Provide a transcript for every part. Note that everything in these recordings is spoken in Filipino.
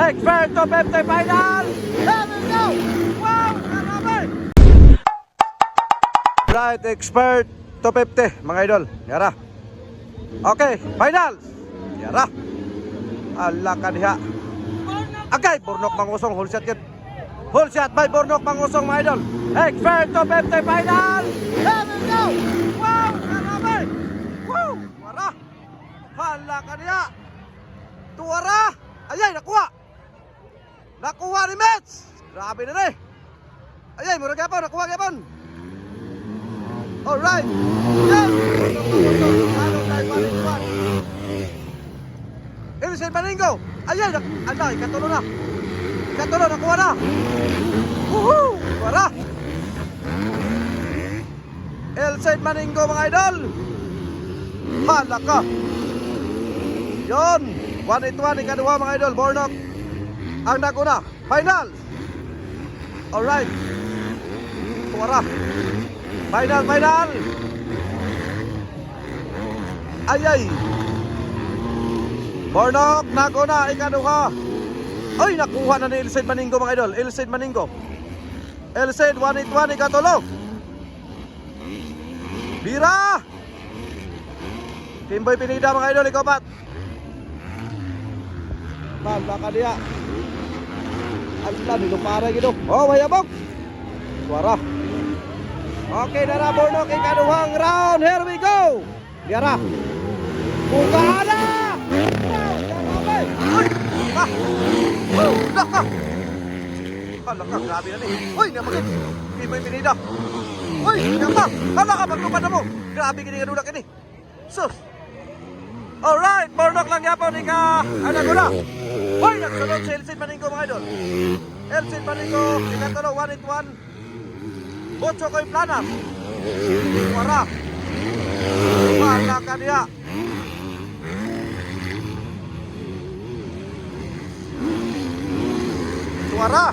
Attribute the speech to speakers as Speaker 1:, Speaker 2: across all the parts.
Speaker 1: Expert to 50 final! Here we go! Wow! Grabe! Right, expert to 50 mga idol. Yara. Okay, final! Yara. Ala ka diha. Okay, Burnok mangusong. Whole shot yun. Whole shot by Burnok mangusong mga idol. Expert to 50 final! Here we go! Wow! Grabe! Wow! Wara! Hala ka diha. Tuwara! Ayay, nakuha! Nakuha ni Mets! Grabe na rin! Ayay, murag yapon, nakuha yapon! Alright! Yes! Ilsen Maningo! Ayay, anday, katulo na! Katulo, nakuha na! Woohoo! Wara! Ilsen Maningo mga idol! Hala ka! Yun! 1-1 ikaduha mga idol, Burnok ang naguna, final. Alright. Tuwara. Final. Ayay. Burnok naguna, ikaduha. Ay, nakuha na ni Ilsen Maningo mga idol. Ilsen Maningo. Ilsen 1-1 ikatulo. Bira. Timboy Pinida mga idol, ikaw pat. Hala ka diya. Ala, nilupara gitu. Oh, mayabok. Suara. Okay, Dara Burnok, ikaduhang round. Here we go. Diara. Bukaan na. Hala ka, grabe na nih. Uy, namakit. Timboy Pinida. Uy, nyapa. Hala ka, magtupad na mo. Grabe gini kadudak ini. Sus. Alright, Burnok lang yapon ika. Ano ko na? Hoy, nagsunod si Ilsen Maningo mga idol. Ilsen Maningo, ikatulo, 1-1. Botso ko yung planas. Wara. Wala ka niya. Wara.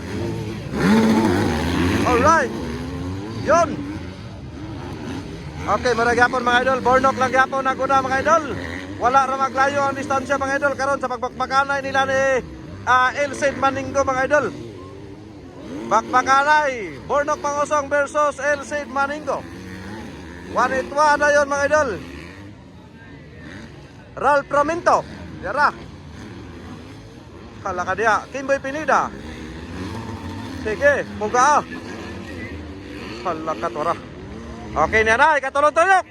Speaker 1: Alright. Yun. Okay, marag yapon mga idol. Burnok lang yapon naguna mga idol. Wala ra maglayo ang distansya mga idol karon sa pagbakbakanay nila ni Ilsen Maningo mga idol. Bakbakanay, Burnok Pangosong versus Ilsen Maningo. 1-1 na yun mga idol. Ralph Raminto, yara. Kala ka diya, Kimboy Pinida. Sige, muga. Kala ka tora. Okay na, ikatulong tuyok.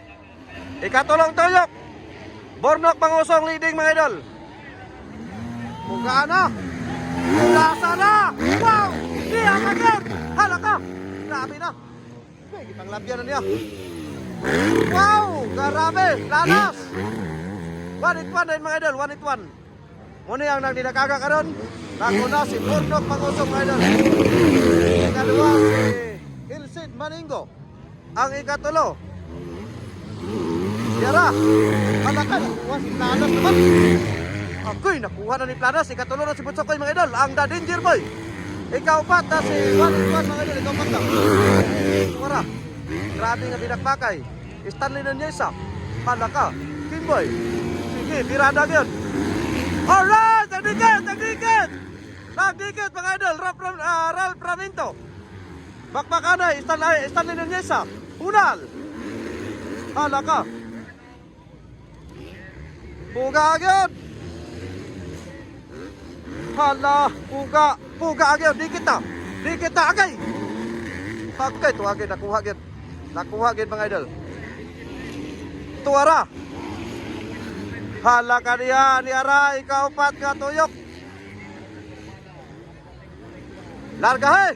Speaker 1: Ikatulong tuyok. Burnok Pangosong leading mga idol. Bukaan na. Lasa na. Wow. Diya kagad. Hala ka. Grabe na. May kitang labyan na niya. Wow. Grabe. Lanas. 1-1 din mga idol. 1-1. Muna ang nagdinakaga karon. Nakuna si Burnok Pangosong mga idol. Ikaluwa si Ilsen Maningo. Ang ikatulo. Yara, malakan, nakuha si Planas naman. Ako'y nakuha na ni Planas. Ikatulo na si Butsokoy mga idol. Ang The Danger Boy. Ikaw pat na si 1-1 mga idol. Ikaw pat na. Suwara. Grabe nga dinakbakay. Stanley Nanyesa. Malaka. Kimboy. Sige, birada yun. Alright, nagdikit. Nagdikit mga idol. Ralph Raminto. Bakbakanay. Stanley Nanyesa. Unal. Malaka. Puga agad. Hala, puga agad. Dikit na agay. Okay, tuwagin, nakuha agad mga idol. Tuwara. Hala ka niya, ni Ara, ikaw pat ka tuyok. Larga he.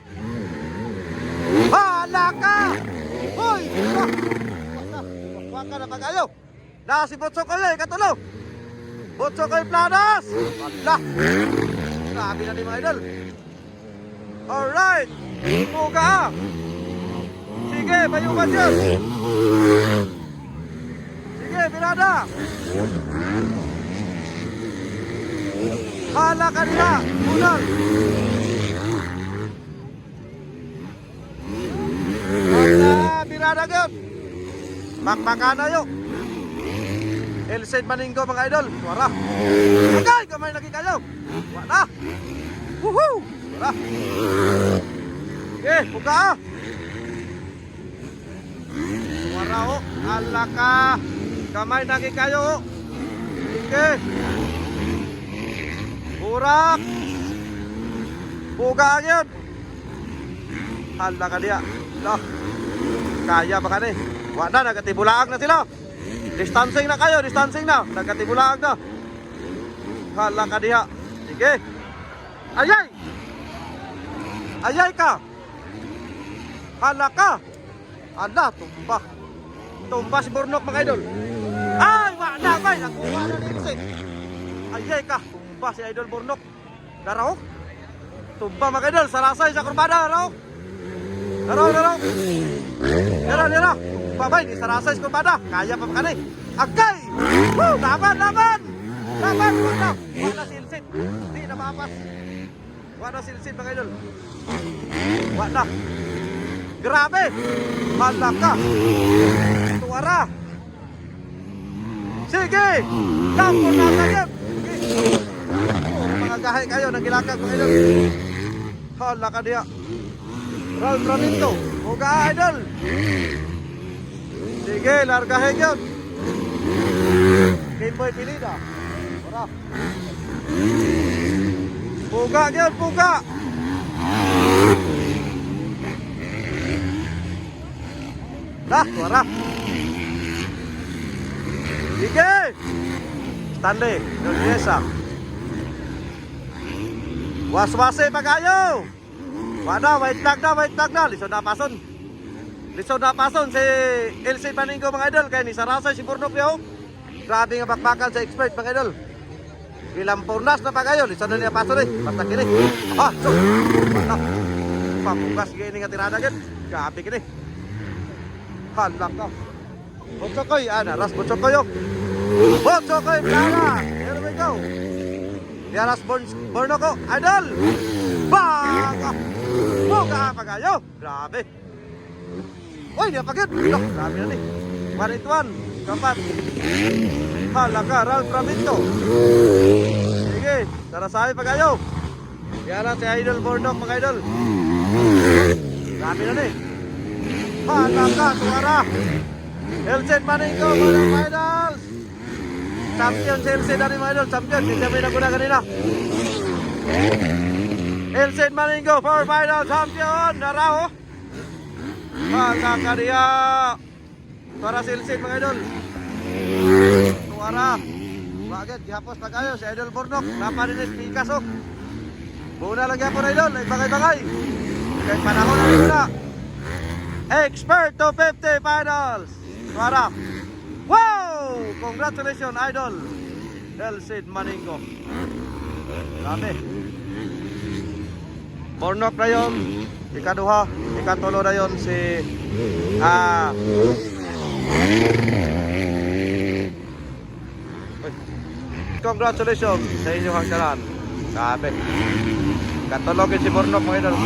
Speaker 1: Hala ka. Hoy, waka na pag-ayo. Si Botso ko yun, ikatulo. Botso ko yung Planas. Wala. Grabe na ni mga idol. Alright. Puga. Sige, bayukan yun. Sige, birada. Hala ka nila. Unal. Hala, birada yun. Bakbakan na yun. Elcid Maninggo mga idol. Wala. Okay, kamay lagi kayo. Wala. Woohoo! Wala. Okay, buka. Wala o. Ala ka. Kamay lagi kayo o. Okay. Burak. Buka yun. Hala ka diya. Lah. Kaya ba ka ni? Wala, nagatibulaag na sila. Distancing na kayo, distancing na. Nagatibulaag na. Hala ka diya. Sige. Ayay! Ayay ka. Hala ka. Hala, tumba. Tumba si Burnok mga idol. Ay, wala ba? Nakuha na ni. Ayay ka. Tumba si Idol Burnok. Daraw. Tumba mga idol. Sarasay sa kurbada. Daraw. Daraw. Dara. Babay, di sarasay sa kurbada. Kaya pa makani. Agay! Woo! Laban! Wala silsit. Di na mapas. Wala silsit mga idol. Wala. Grabe. Malaka. Tuwara. Sige. Lampon na kayo. Mga gahay kayo. Nagilakag mga idol. Hala ka diya. Raul Ramito. Huga idol. Sige. Largahin yun. Game Boy Pilida. Wala. Puga yun. Puga. Dah, suara. Sige. Stanley, Indonesia. Was-wase pa kayo. Wala, white tag na. Lisod na pason si Elcid Maninggo mga idol. Kaya ni Sarasay si Burnok yaw. Grabe nga bakbakan sa expert mga idol. Ilang purnas na pa kayo. Lisod na niya pason eh. Basta kini. So. Wala. Pamugas gini nga tirada gini. Grabe kini. Halak ka. Botsokoy, naras Botsokoy yun. Botsokoy, Piara. Here we go. Piaras Burnok, idol. Baka. Buka pa kayo. Grabe. Uy, niya pagit. Grabe na ni. 1-1. Kapat. Halak ka, Raul Ramito. Sige, sarasay pa kayo. Piara si Idol Burnok, mga idol. Grabe na ni. Halaka, suara. Elcid Maninggo, mga finals. Champion si Elcid dari mga idol. Champion, hindi kami naguna kanina. Elcid Maninggo, for final champion. Naraho. Halaka dia. Suara si Elcid mga idol. Suara. Bakit, gihapos pa kayo si Idol Burnok. Napaninis pikas o. Buna lang yan po na idol. Bagay-bagay. Kahit panahon na muna. Expert to 50 finals. Suara. Wow! Congratulations, Idol. Elcid Maninggo. Grabe. Burnok na yun. Ikaduha. Ikatulo na yun si... Congratulations sa inyong hangganan. Grabe. Katulogin si Burnok mga idol.